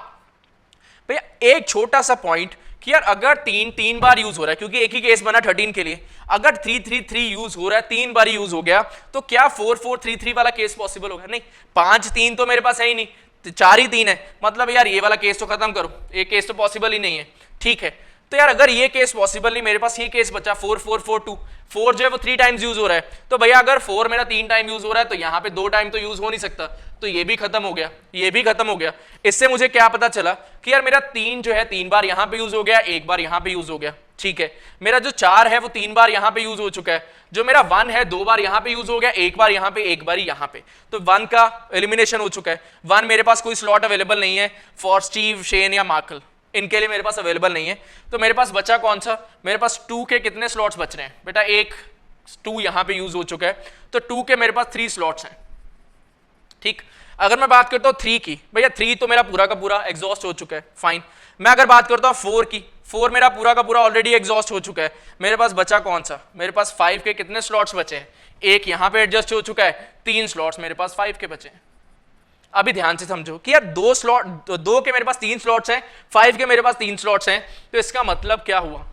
भैया एक छोटा सा पॉइंट कि यार अगर 3 बार यूज हो रहा है, क्योंकि एक ही केस बना 13 के लिए, अगर 3 3 3 यूज हो रहा है, 3 बार यूज हो गया, तो क्या 4 4 3 3 वाला केस पॉसिबल होगा? नहीं, 5 3 तो मेरे पास है ही नहीं, 4 ही 3 है, मतलब यार ये वाला केस तो खत्म करो, ये केस तो पॉसिबल ही नहीं है, ठीक है। तो यार अगर ये केस पॉसिबल नहीं, मेरे पास ये केस बचा 4 4 4 2, 4 जो है वो 3 टाइम्स यूज हो रहा है, तो भैया अगर 4 मेरा 3 टाइम यूज हो रहा है तो यहाँ पे 2 टाइम तो यूज हो नहीं सकता, तो ये भी खत्म हो गया, ये भी खत्म हो गया। इससे मुझे क्या पता चला कि यार मेरा 3 जो है 3 बार यहाँ पे यूज हो गया, 1 बार यहाँ पे यूज हो गया, ठीक है। मेरा जो 4 है वो 3 बार यहाँ पे यूज हो चुका है, जो मेरा 1 है 2 बार यहाँ पे यूज हो गया, 1 बार यहाँ पे, 1 बार यहाँ पे, तो 1 का एलिमिनेशन हो चुका है। 1 मेरे पास कोई स्लॉट अवेलेबल नहीं है फॉर स्टीव, शेन या मार्कल, इनके लिए मेरे पास अवेलेबल नहीं है। तो मेरे पास बचा कौन सा? मेरे पास 2 के कितने स्लॉट्स बच रहे हैं बेटा? 1 2 यहां पे यूज हो चुका है, तो 2 के मेरे पास 3 स्लॉट्स हैं, ठीक। अगर मैं बात करता हूं 3 की, भैया 3 तो मेरा पूरा का पूरा एग्जॉस्ट हो चुका है, फाइन। मैं अगर बात करता हूं 4 की, 4 मेरा पूरा का पूरा ऑलरेडी एग्जॉस्ट हो चुका है। मेरे पास बचा कौन सा? मेरे पास 5 के कितने स्लॉट्स बचे हैं? 1 यहां पे एडजस्ट हो चुका है, 3 स्लॉट्स मेरे पास 5 के बचे हैं। अभी ध्यान से समझो कि यार 2 के मेरे पास 3 स्लॉट्स हैं, 5 के मेरे पास 3 स्लॉट्स हैं, तो इसका मतलब क्या हुआ?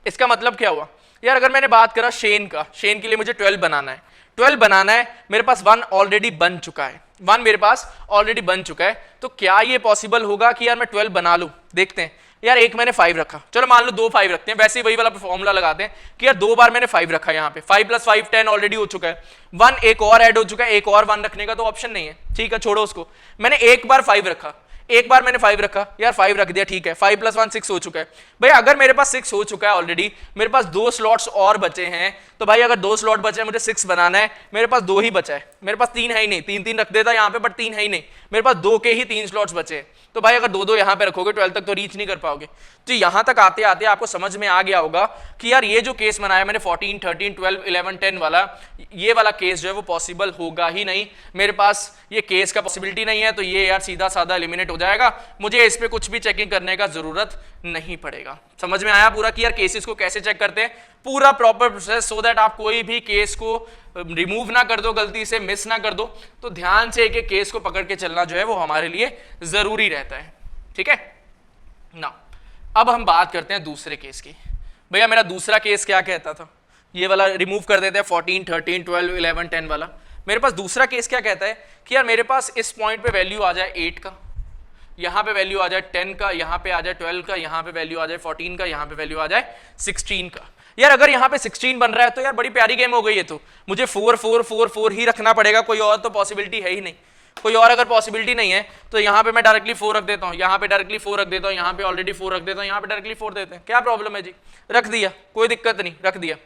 इसका मतलब क्या हुआ यार? अगर मैंने बात करा शेन का, शेन के लिए मुझे 12 बनाना है, 12 बनाना है, मेरे पास 1 ऑलरेडी बन चुका है, 1 मेरे पास ऑलरेडी बन चुका है, तो क्या ये पॉसिबल होगा कि यार मैं 12 बना लूं? देखते हैं यार, एक मैंने 5 रखा, चलो मान लो 2 5 रखते हैं, वैसे ही वही वाला फॉर्मूला लगाते हैं कि यार 2 बार मैंने 5 रखा, यहाँ पे 5 + 5 10 ऑलरेडी हो चुका है, 1 एक और ऐड हो चुका है, एक और 1 रखने का तो ऑप्शन नहीं है, ठीक है, छोड़ो उसको। मैंने एक बार 5 रखा, एक बार मैंने 5 रखा, यार 5 रख दिया, ठीक है, 5 + 1 6 हो चुका है। भाई अगर मेरे पास 6 हो चुका है ऑलरेडी, मेरे पास 2 स्लॉट्स और बचे हैं, तो भाई अगर 2 स्लॉट बचे हैं, मुझे 6 बनाना है, मेरे पास 2 ही बचा है, मेरे पास 3 है ही नहीं, 3 3 रख देता यहाँ पे, बट 3 है ही नहीं, मेरे पास 2 के ही 3 स्लॉट्स बचे हैं, तो भाई अगर 2 2 यहाँ पे रखोगे 12 तक तो रीच नहीं कर पाओगे। तो यहाँ तक आते आते आपको समझ में आ गया होगा कि यार ये जो केस बनाया मैंने 14 13 12 11 10 वाला, ये वाला केस जो है वो पॉसिबल होगा ही नहीं, मेरे पास ये केस का पॉसिबिलिटी नहीं है, तो ये यार सीधा साधा एलिमिनेट हो जाएगा, मुझे इस पे कुछ भी चेकिंग करने का जरूरत नहीं पड़ेगा। समझ में आया पूरा कि यार केसेस को कैसे चेक करते हैं, पूरा प्रॉपर प्रोसेस, सो दैट आप कोई भी केस को रिमूव ना कर दो, गलती से मिस ना कर दो, तो ध्यान से एक एक केस को पकड़ के चलना जो है वो हमारे लिए जरूरी रहता है, ठीक है ना। अब हम बात करते हैं दूसरे केस की। भैया मेरा दूसरा केस क्या कहता था? ये वाला रिमूव कर देते हैं, 14 13 12 11 10 वाला। मेरे पास दूसरा केस क्या कहता है कि यार मेरे पास इस पॉइंट पे वैल्यू आ जाए 8 का, यहाँ पे वैल्यू आ जाए 10 का, यहाँ पे आ जाए 12 का, यहाँ पे वैल्यू आ जाए 14 का, यहाँ पे वैल्यू आ जाए 16 का। यार अगर यहाँ पे 16 बन रहा है तो यार बड़ी प्यारी गेम हो गई है, तो मुझे 4 4 4 4 ही रखना पड़ेगा, कोई और तो पॉसिबिलिटी है ही नहीं, कोई और अगर पॉसिबिलिटी नहीं है तो यहाँ पे मैं डायरेक्टली 4 रख देता हूँ, यहाँ पे डायरेक्टली 4 रख देता हूँ, यहाँ पे ऑलरेडी 4 रख देता हूँ, यहाँ पे डायरेक्टली 4 देते हैं, क्या प्रॉब्लम है जी? रख दिया, कोई दिक्कत नहीं, रख दिया।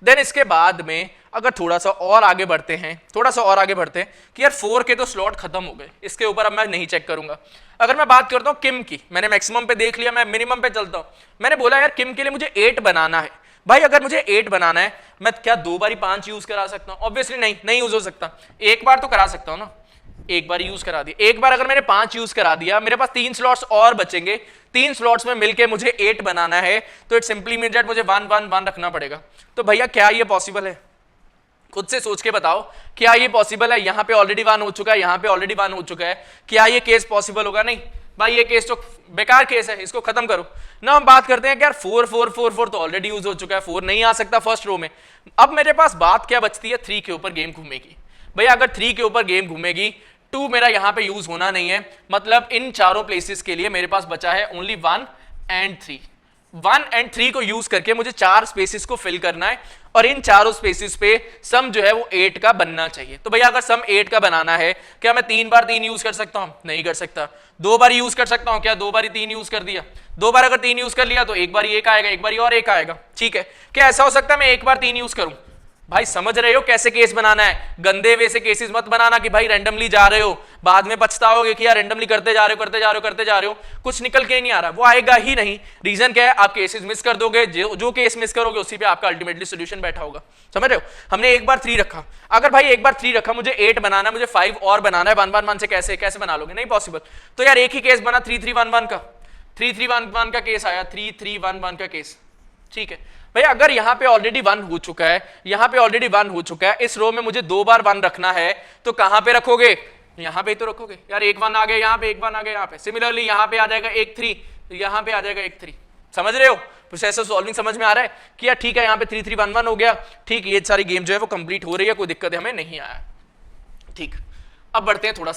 देन इसके बाद में अगर थोड़ा सा और आगे बढ़ते हैं, थोड़ा सा और आगे बढ़ते हैं कि यार 4 के तो स्लॉट खत्म हो गए, इसके ऊपर अब मैं नहीं चेक करूंगा। अगर मैं बात करता हूँ किम की, मैंने मैक्सिमम पे देख लिया, मैं मिनिमम पे चलता हूँ। मैंने बोला यार किम के लिए मुझे 8 बनाना है। भाई अगर मुझे 8 बनाना है, मैं क्या 2 बारी 5 यूज करा सकता हूँ? ऑब्वियसली नहीं यूज हो सकता, एक बार तो करा सकता हूँ ना, एक बार यूज करा दिया। एक बार अगर मैंने 5 यूज करा दिया, मेरे पास 3 स्लॉट्स और बचेंगे, 3 स्लॉट्स में मिलके मुझे 8 बनाना है, तो इट सिंपली मींस दैट मुझे 1 1 1 रखना पड़ेगा। तो भैया क्या ये पॉसिबल है? खुद से सोच के बताओ, क्या ये पॉसिबल है? यहाँ पे ऑलरेडी 1 हो चुका है, यहाँ पे ऑलरेडी 1 हो चुका है, क्या ये केस पॉसिबल होगा? नहीं भाई, ये केस तो बेकार केस है, इसको खत्म करो ना। हम बात करते हैं कि यार 4 4 4 4 तो ऑलरेडी यूज हो चुका है, 4 नहीं आ सकता फर्स्ट रो में। अब मेरे पास बात क्या बचती है? 3 के ऊपर गेम घूमेगी। भैया अगर 3 के ऊपर गेम घूमेगी, 2 मेरा यहाँ पे यूज होना नहीं है, मतलब इन चारों प्लेसेस के लिए मेरे पास बचा है ओनली 1 एंड 3। 1 and 3 को यूज करके मुझे 4 स्पेसिस को फिल करना है और इन चारों स्पेसिस पे सम जो है वो 8 का बनना चाहिए। तो भैया अगर सम 8 का बनाना है, क्या मैं 3 बार 3 यूज कर सकता हूं? नहीं कर सकता। 2 बार यूज कर सकता हूं क्या? 2 बार 3 यूज कर दिया। 2 बार अगर 3 यूज कर लिया तो एक बार एक आएगा, एक बार और एक आएगा। ठीक है, क्या ऐसा हो सकता है मैं एक बार 3 यूज करूं? भाई समझ रहे हो कैसे केस बनाना है? गंदे वे से केसेस मत बनाना कि भाई रैंडमली जा रहे हो, बाद में पछताओगे कि यार रैंडमली करते जा रहे हो, करते जा रहे हो, करते जा रहे हो, कुछ निकल के ही नहीं आ रहा। वो आएगा ही नहीं। रीजन क्या है? आप केसेस मिस कर दोगे। जो केस मिस करोगे उसी पे आपका अल्टीमेटली सोल्यूशन बैठा होगा। समझ रहे हो? हमने एक बार 3 रखा, अगर भाई एक बार 3 रखा, मुझे 8 बनाना, मुझे 5 और बनाना है 1 1 1 से, कैसे बना लोगे? नहीं पॉसिबल। तो यार एक ही केस बना 3 3 1 1 का, 3 3 1 1 का केस आया, 3 3 1 1 का केस। ठीक है भाई, अगर यहां पे ऑलरेडी 1 हो चुका है, यहां पे ऑलरेडी 1 हो चुका है, इस रो में मुझे 2 बार 1 रखना है, तो कहां पे रखोगे? यहां पे तो रखोगे यार। एक 1 आ गया यहां पे, एक 1 आ गया यहां पे। सिमिलरली यहां पे आ जाएगा एक 3, तो यहां पे आ जाएगा एक 3। समझ रहे हो? प्रोसेसर सॉल्विंग समझ में आ रहा है कि यार ठीक है, यहां पे 3 3 1 1 हो गया। ठीक, ये सारी गेम जो है वो कंप्लीट हो रही है, कोई दिक्कत हमें नहीं आया। ठीक, अब बढ़ते हैं थोड़ा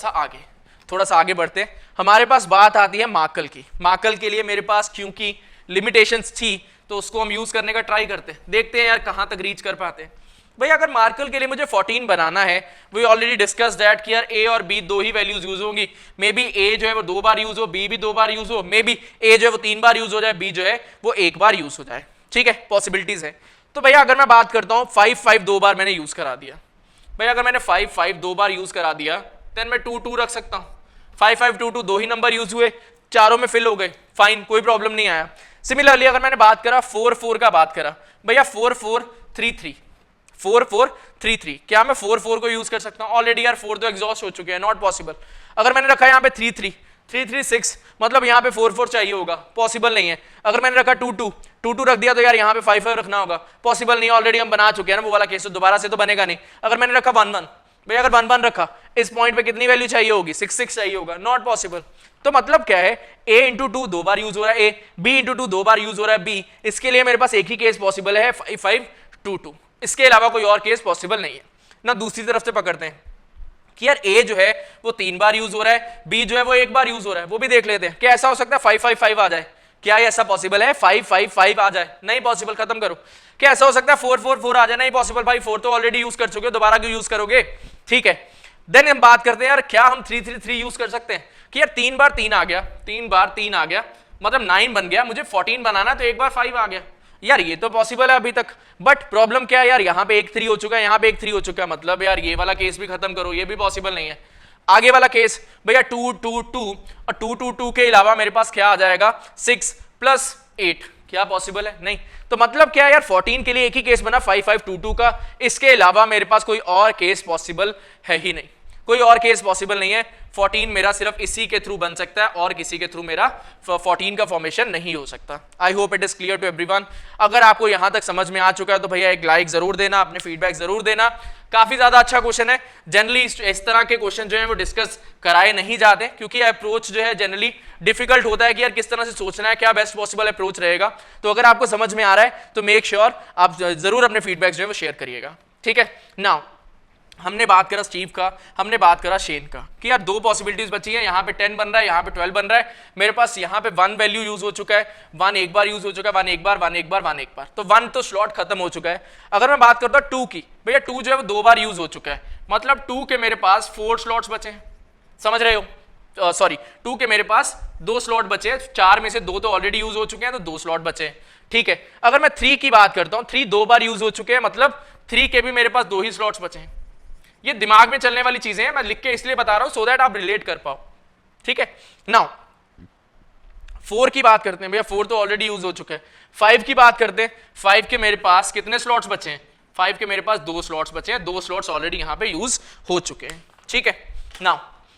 सा आगे बढ़ते हैं। हमारे पास बात आती है मार्कल की। मार्कल के लिए मेरे पास क्योंकि लिमिटेशंस थी तो उसको हम यूज करने का ट्राई करते हैं, देखते हैं यार कहां तक रीच कर पाते हैं। भाई अगर मार्कल के लिए मुझे 14 बनाना है, वी ऑलरेडी डिस्कस दैट कि यार ए और बी 2 ही वैल्यूज यूज होंगी। मे बी ए जो है वो 2 बार यूज हो, बी भी 2 बार यूज हो, मे बी ए जो है वो 3 बार यूज हो जाए, बी जो है वो 1 बार यूज हो जाए। ठीक है, पॉसिबिलिटीज है। तो भैया अगर मैं बात करता हूं 5 5 2 बार मैंने यूज करा दिया। भैया अगर मैंने 5 5 2 बार यूज करा दिया, देन मैं 2 2 रख सकता हूं। 5 5 2 2 2 ही नंबर यूज हुए, चारों में फिल हो गए, फाइन, कोई प्रॉब्लम नहीं आया। सिमिलरली अगर मैंने बात करा 4 4 का बात करा, भैया 4 4 3 3, 4 4 3 3, क्या मैं 4 4 को यूज कर सकता हूं? ऑलरेडी यार 4 तो एग्जॉस्ट हो चुके हैं, नॉट पॉसिबल। अगर मैंने रखा यहां पे 3 3 3 3 6, मतलब यहां पे 4 4 चाहिए होगा, पॉसिबल नहीं है। अगर मैंने रखा 2 2 2 2 रख दिया तो यार यहां पे 5 5 रखना होगा, पॉसिबल नहीं है, ऑलरेडी हम बना चुके हैं ना वो वाला केस, तो दोबारा से तो बनेगा नहीं। अगर मैंने रखा 1 1, भैया अगर 1 1 रखा, इस पॉइंट पे कितनी वैल्यू चाहिए होगी? 6 6 चाहिए होगा, नॉट पॉसिबल। तो मतलब क्या है? a इंटू 2 2 बार यूज हो रहा है a, b into 2 2 bar use हो रहा है b। इसके लिए मेरे पास एक ही केस पॉसिबल है 5 5 2 2, इसके अलावा कोई और केस पॉसिबल नहीं है ना। दूसरी तरफ से पकड़ते हैं कि यार a जो है वो 3 बार यूज हो रहा है, b जो है वो 1 बार यूज हो रहा है, वो भी देख लेते हैं। क्या ऐसा हो सकता है 5 5 5 आ जाए? क्या ये ऐसा पॉसिबल है 5 5 5 आ जाए? नहीं पॉसिबल, खत्म करो। क्या ऐसा हो सकता है 4 4 4 आ जाए? नहीं पॉसिबल भाई, 4 तो ऑलरेडी यूज कर चुके हो, दोबारा क्यों यूज करोगे? ठीक है, देन हम बात करते हैं यार क्या हम 3 3 3 यूज कर सकते हैं कि यार 3 बार 3 आ गया, 3 बार 3 आ गया, मतलब 9 बन गया, मुझे 14 बनाना तो 1 बार 5 आ गया। यार ये तो पॉसिबल है अभी तक, बट प्रॉब्लम क्या है यार, यहां पे एक 3 हो चुका है, यहां पे एक 3 हो चुका है, मतलब यार ये वाला केस भी खत्म करो, ये भी पॉसिबल नहीं है। आगे वाला केस भैया 2 2 2 और 2 2 2 के अलावा मेरे पास क्या आ जाएगा? 6 प्लस 8, क्या पॉसिबल है? नहीं। तो मतलब क्या है यार, 14 के लिए एक ही केस बना 5 5 2 2 का, इसके अलावा मेरे पास कोई और केस पॉसिबल है ही नहीं, कोई और केस पॉसिबल नहीं है। 14 मेरा सिर्फ इसी के थ्रू बन सकता है और किसी के थ्रू मेरा 14 का फॉर्मेशन नहीं हो सकता। I hope it is clear to everyone. अगर आपको यहां तक समझ में आ चुका है तो भैया एक लाइक जरूर देना, अपने फीडबैक जरूर देना। काफी ज्यादा अच्छा क्वेश्चन है। जनरली इस तरह के क्वेश्चन जो है वो डिस्कस कराए नहीं जाते क्योंकि अप्रोच जो है जनरली डिफिकल्ट होता है कि यार किस तरह से सोचना है, क्या बेस्ट पॉसिबल अप्रोच रहेगा। तो अगर आपको समझ में आ रहा है तो मेक श्योर आप जरूर अपने फीडबैक जो है वो शेयर करिएगा। ठीक है, नाउ हमने बात करा स्टीव का, हमने बात करा शेन का कि यार 2 पॉसिबिलिटीज बची है, यहाँ पे 10 बन रहा है, यहाँ पे 12 बन रहा है। मेरे पास यहाँ पे 1 वैल्यू यूज हो चुका है, 1 एक बार यूज हो चुका है, 1 एक बार, 1 एक बार, 1 एक बार, तो 1 तो स्लॉट खत्म हो चुका है। अगर मैं बात करता हूँ 2 की, भैया 2 जो है वो 2 बार यूज हो चुका है, मतलब 2 के मेरे पास 4 स्लॉट्स बचे हैं, समझ रहे हो? सॉरी 2 के मेरे पास 2 स्लॉट बचे हैं, 4 में से 2 तो ऑलरेडी यूज हो चुके हैं, तो 2 स्लॉट बचे हैं। ठीक है, अगर मैं 3 की बात करता हूँ, 3 2 बार यूज हो चुके हैं, मतलब 3 के भी मेरे पास 2 ही स्लॉट्स बचे हैं। ये दिमाग में चलने वाली चीजें हैं, मैं लिख के इसलिए बता रहा हूं सो दैट आप रिलेट कर पाओ। ठीक है, नाउ 4 की बात करते हैं, भैया 4 तो ऑलरेडी यूज हो चुका है। 5 की बात करते हैं, 5 के मेरे पास कितने स्लॉट्स बचे हैं? 5 के मेरे पास 2 स्लॉट्स बचे हैं, 2 स्लॉट्स ऑलरेडी यहां पे यूज हो चुके हैं। ठीक है, नाउ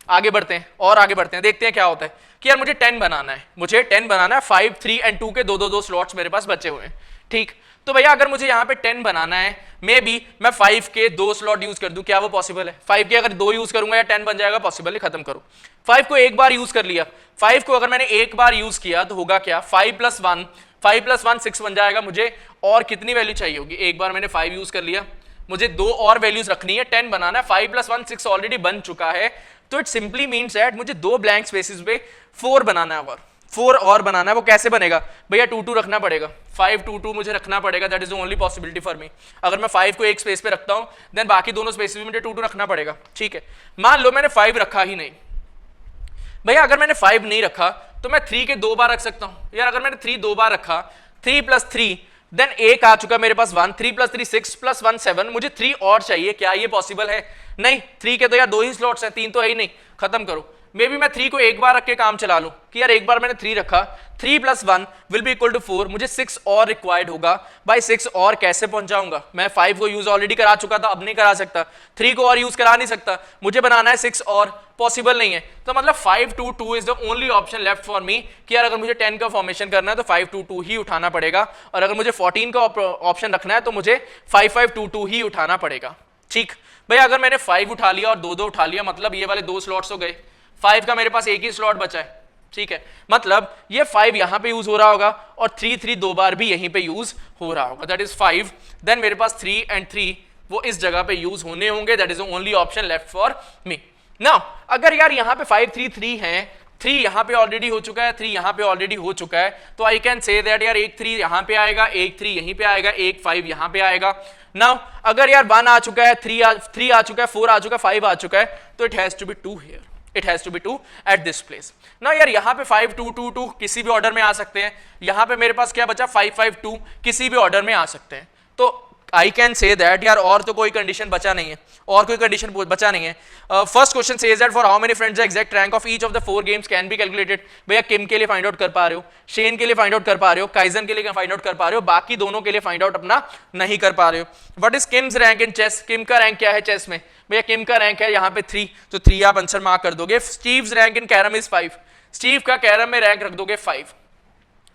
आगे बढ़ते हैं और आगे बढ़ते हैं, देखते हैं क्या होता है कि यार मुझे 10 बनाना है, मुझे 10 बनाना है। 5 3 एंड 2 के 2 स्लॉट्स मेरे पास बचे हुए हैं। ठीक, तो भैया अगर मुझे यहाँ पे 10 बनाना है, मे बी मैं 5 के 2 स्लॉट यूज कर दूं, क्या वो पॉसिबल है? 5 के अगर 2 यूज करूंगा या 10 बन जाएगा? पॉसिबल है, खत्म करो। 5 को एक बार यूज कर लिया, 5 को अगर मैंने एक बार यूज किया तो होगा क्या? 5 + 1, 5 + 1 6 बन जाएगा। मुझे और कितनी वैल्यू चाहिए होगी? एक बार मैंने 5 यूज कर लिया, मुझे 2 और वैल्यूज रखनी है, 10 बनाना है। 5 + 1 6 ऑलरेडी बन चुका है, तो इट सिंपली मीन्स दैट मुझे 2 ब्लैंक स्पेसेस पे 4 बनाना है और 4 और बनाना है, वो कैसे बनेगा भैया, 2 2 रखना पड़ेगा, 5 2 2 मुझे रखना पड़ेगा, that is the only possibility for me. अगर मैं 5 को एक स्पेस पे रखता हूं देन बाकी दोनों स्पेस में मुझे 2 2 रखना पड़ेगा, ठीक है। मान लो मैंने 5 रखा ही नहीं भैया, अगर मैंने 5 नहीं रखा तो मैं 3 के 2 बार रख सकता हूं यार। अगर मैंने 3 2 बार रखा, 3 + 3 देन एक आ चुका मेरे पास 1, 3 + 3 6 + 1 7, मुझे 3 और चाहिए, क्या ये पॉसिबल है? नहीं, 3 के तो यार 2 ही स्लॉट्स हैं, 3 तो है ही नहीं, खत्म करो। मे बी मैं 3 को एक बार रख के काम चला लूं कि यार एक बार मैंने 3 रखा, 3 + 1 विल बी इक्वल टू 4, मुझे 6 और रिक्वायर्ड होगा। भाई 6 और कैसे पहुंचाऊंगा? मैं 5 को यूज ऑलरेडी करा चुका था, अब नहीं करा सकता, 3 को और यूज करा नहीं सकता, मुझे बनाना है 6 और, पॉसिबल नहीं है। तो मतलब 5 2 2 is the only option left for me कि यार अगर मुझे 10 का फॉर्मेशन करना है तो 5 2 2 ही उठाना पड़ेगा, और अगर मुझे 14 का ऑप्शन रखना है तो मुझे 5 5 2 2 ही उठाना पड़ेगा, ठीक भैया। अगर मैंने 5 उठा लिया और 2 2 उठा लिया, मतलब ये वाले 2 स्लॉट्स हो गए, 5 का मेरे पास एक ही स्लॉट बचा है, ठीक है। मतलब ये 5 यहां पे यूज हो रहा होगा और 3 3 2 बार भी यहीं पे यूज हो रहा होगा, दैट इज 5। देन मेरे पास 3 and 3 वो इस जगह पे यूज होने होंगे, that is the only option left for me. Now अगर यार यहां पे 5 3 3 है, 3 यहां पे ऑलरेडी हो चुका है, 3 यहां पे ऑलरेडी हो चुका है, तो आई कैन से दैट यार एक 3 यहां पे आएगा, एक 3 यहीं पे आएगा, एक 5 यहां पे आएगा। नाउ अगर यार 1 आ चुका है, 3 आ चुका है, 4 आ चुका है, 5 आ चुका है, तो it has to be 2 here, it has to be 2 at this place. ना यार यहां पे 5 2 2 2 किसी भी ऑर्डर में आ सकते हैं, यहां पे मेरे पास क्या बचा 5 5 2 किसी भी ऑर्डर में आ सकते हैं, तो आई कैन से दैट यार और तो कोई कंडीशन बचा नहीं है, और कोई कंडीशन बचा नहीं है। First question says that for how many friends the exact rank of each of the 4 games can be calculated. भैया किम के लिए फाइंड आउट कर पा रहे हो, शेन के लिए फाइंड आउट कर पा रहे हो, काइजन के लिए फाइंड आउट कर पा रहे हो, बाकी दोनों के लिए फाइंड आउट अपना नहीं कर पा रहे हो। What is Kim's rank in chess, Kim का रैंक क्या है चेस में? भैया किम का रैंक है यहाँ पे 3, तो 3 आप आंसर मार्क कर दोगे। Steve's rank in carrom is 5, Steve का कैरम में रैंक रख दोगे 5।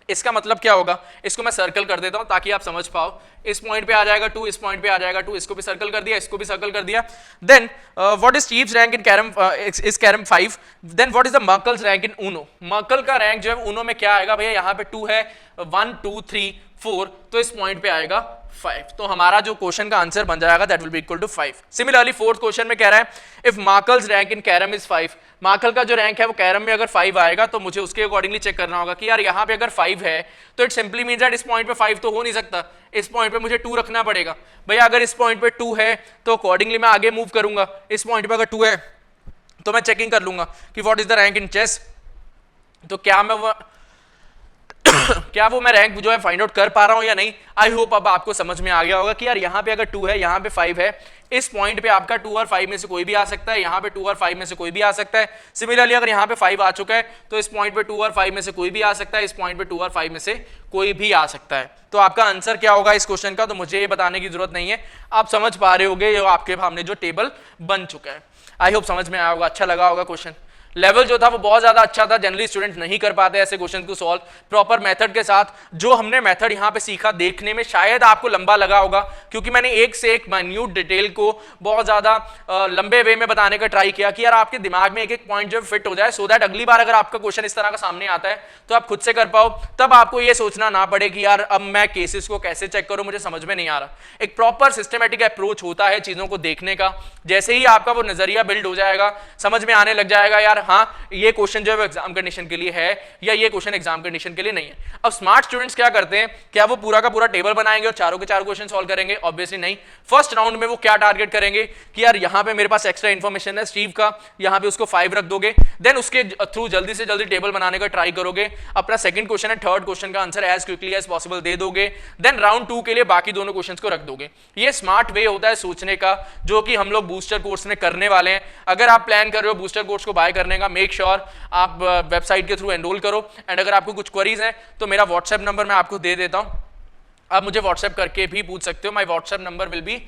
इसका मतलब क्या होगा, इसको मैं सर्कल कर देता हूं ताकि आप समझ पाओ। इस पॉइंट पे आ जाएगा 2, इस पॉइंट पे आ जाएगा 2, इसको भी सर्कल कर दिया, इसको भी सर्कल कर दिया। Then what is Steve's rank in carrom, is carrom 5। Then what is the Markel's rank in Uno, Markel का रैंक जो है ऊनो में क्या आएगा भैया, यहाँ पे 2 है, 1 2 3 4, तो इस पॉइंट पे आएगा 5, तो हमारा जो क्वेश्चन का आंसर बन जाएगा that will be equal to 5। Similarly fourth question में कह रहा है if Markel's rank in carrom is 5, Markel का जो रैंक है वो कैरम में अगर 5 आएगा तो मुझे उसके अकॉर्डिंगली चेक करना होगा कि यार यहाँ पे अगर 5 है तो इट सिंपली मींस दैट इस पॉइंट पे 5 तो हो नहीं सकता, इस पॉइंट पे मुझे 2 रखना पड़ेगा। भैया अगर इस पॉइंट पे 2 है तो अकॉर्डिंगली मैं आगे मूव करूंगा, इस पॉइंट पे अगर 2 है तो मैं चेकिंग कर लूंगा कि what is the rank in chess, तो क्या वो मैं रैंक जो है फाइंड आउट कर पा रहा हूं या नहीं। आई होप अब आपको समझ में आ गया होगा कि यार यहाँ पे अगर 2 है, यहाँ पे 5 है, इस पॉइंट पे आपका 2 और 5 में से कोई भी आ सकता है, यहाँ पे 2 और 5 में से कोई भी आ सकता है। सिमिलरली अगर यहाँ पे 5 आ चुका है तो इस पॉइंट पे 2 और 5 में से कोई भी आ सकता है, इस पॉइंट पे 2 और 5 में से कोई भी आ सकता है। तो आपका आंसर क्या होगा इस क्वेश्चन का, तो मुझे ये बताने की जरूरत नहीं है, आप समझ पा रहे होगे, ये आपके सामने जो टेबल बन चुका है। आई होप समझ में आया होगा, अच्छा लगा होगा क्वेश्चन। लेवल जो था वो बहुत ज्यादा अच्छा था, जनरली स्टूडेंट नहीं कर पाते ऐसे क्वेश्चन को सॉल्व प्रॉपर मेथड के साथ। जो हमने मेथड यहाँ पे सीखा देखने में शायद आपको लंबा लगा होगा, क्योंकि मैंने एक से एक माइन्यूट डिटेल को बहुत ज्यादा लंबे वे में बताने का ट्राई किया कि यार आपके दिमाग में एक एक पॉइंट जो फिट हो जाए, सो दैट अगली बार अगर आपका क्वेश्चन इस तरह का सामने आता है तो आप खुद से कर पाओ, तब आपको ये सोचना ना पड़े कि यार अब मैं केसेस को कैसे चेक करूं, मुझे समझ में नहीं आ रहा। एक प्रॉपर सिस्टमेटिक अप्रोच होता है चीजों को देखने का। जैसे ही आपका वो नजरिया बिल्ड हो जाएगा, समझ में आने लग जाएगा यार हाँ ये क्वेश्चन जो है एग्जाम कंडीशन के लिए है या ये क्वेश्चन एग्जाम कंडीशन के लिए नहीं है। अब स्मार्ट स्टूडेंट्स क्या करते हैं, क्या वो पूरा का पूरा टेबल बनाएंगे और चारों के चारों क्वेश्चन सॉल्व करेंगे? ऑब्वियसली नहीं। फर्स्ट राउंड में वो क्या टारगेट करेंगे कि यार यहाँ पे मेरे पास एक्स्ट्रा इन्फॉर्मेशन है स्टीव का, यहाँ पे उसको 5 रख दोगे, देन उसके थ्रू जल्दी से जल्दी टेबल बनाने का ट्राई करोगे, अपना सेकंड क्वेश्चन है थर्ड क्वेश्चन का answer as quickly as possible दे दोगे, देन राउंड 2 के लिए बाकी दोनों क्वेश्चंस को रख दोगे। ये स्मार्ट वे होता है सोचने का, जो कि हम लोग बूस्टर कोर्स में करने वाले हैं। अगर आप प्लान कर रहे हो बूस्टर कोर्स को बाय करने का, मेक श्योर आप वेबसाइट के थ्रू एनरोल करो। एंड अगर आपको कुछ क्वेरीज हैं तो मेरा व्हाट्सएप नंबर मैं आपको दे देता हूं, आप मुझे व्हाट्सएप करके भी पूछ सकते हो। My WhatsApp number will be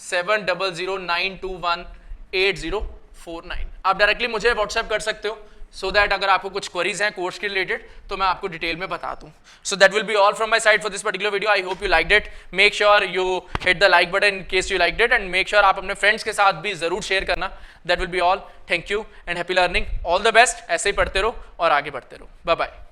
7009218049। आप डायरेक्टली मुझे व्हाट्सएप कर सकते हो, सो दैट अगर आपको कुछ क्वेरीज हैं कोर्स के रिलेटेड तो मैं आपको डिटेल में बता दूं। So that will be all from my side for this particular video. I hope you liked it. Make sure you hit the like button in case you liked it, and make sure आप अपने फ्रेंड्स के साथ भी जरूर शेयर करना। That will be all. Thank you and happy learning. All the best. ऐसे ही पढ़ते रहो और आगे बढ़ते रहो। Bye bye.